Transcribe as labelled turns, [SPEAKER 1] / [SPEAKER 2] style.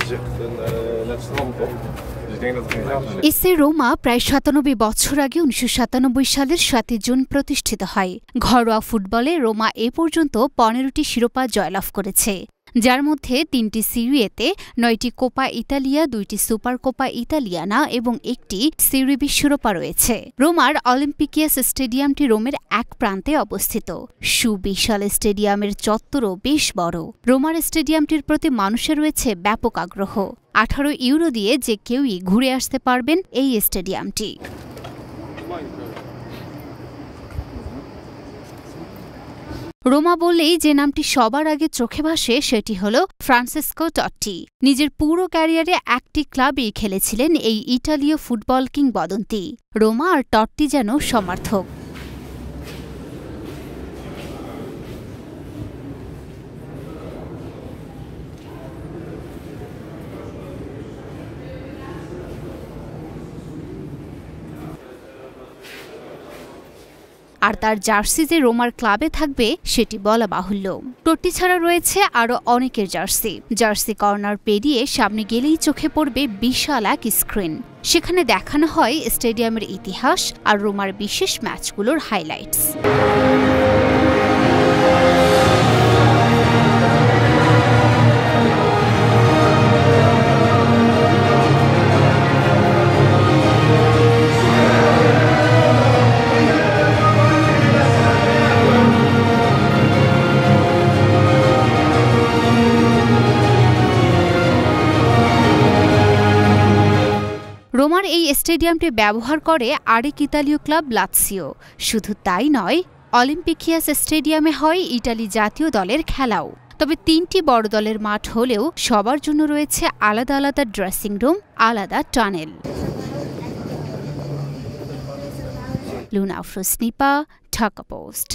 [SPEAKER 1] gezicht net strand op. Dus ik denk dat het geen grap is.
[SPEAKER 2] SA Ruma প্রায় ৯৭ বছর আগে ১৯৯৭ সালের ৭ June প্রতিষ্ঠিত হয়। ঘরোয়া ফুটবলে রোমা এ পর্যন্ত ১৫টি শিরোপা জয়লাভ করেছে, যার মধ্যে ৩টি সিরিয়েতে, ৯টি কোপা ইতালিয়া, ২টি সুপার কোপা ইতালিয়ানা এবং ১টি সিরি বি শিরোপা রয়েছে। রোমার অলিম্পিকিয়াস স্টেডিয়ামটি রোমের এক প্রান্তে অবস্থিত। সুবিশাল স্টেডিয়ামের চত্বরও বেশ বড়। রোমার স্টেডিয়ামটির প্রতি মানুষের রয়েছে ব্যাপক আগ্রহ। ১৮ ইউরো দিয়ে যে কেউই ঘুরে আসতে পারবেন এই স্টেডিয়ামটি। রোমা বললেই যে নামটি সবার আগে চোখে ভাসে সেটি হল ফ্রান্সিসকো টট্টি। নিজের পুরো ক্যারিয়ারে একটি ক্লাবেই খেলেছিলেন এই ইটালীয় ফুটবল কিংবদন্তি। রোমা আর টট্টি যেন সমার্থক। আর তার জার্সি যে রোমার ক্লাবে থাকবে সেটি বলা বাহুল্য। টট্টি ছাড়া রয়েছে আরও অনেকের জার্সি। জার্সি কর্নার পেরিয়ে সামনে গেলেই চোখে পড়বে বিশাল এক স্ক্রিন। সেখানে দেখানো হয় স্টেডিয়ামের ইতিহাস আর রোমার বিশেষ ম্যাচগুলোর হাইলাইটস। রোমার এই স্টেডিয়ামটি ব্যবহার করে আরেক ইতালীয় ক্লাব লাৎসিও। শুধু তাই নয়, অলিম্পিকিয়াস স্টেডিয়ামে হয় ইটালি জাতীয় দলের খেলাও। তবে ৩টি বড় দলের মাঠ হলেও সবার জন্য রয়েছে আলাদা আলাদা ড্রেসিং রুম, আলাদা টানেল। লুনা আফরোজ নিপা, ঢাকা পোস্ট।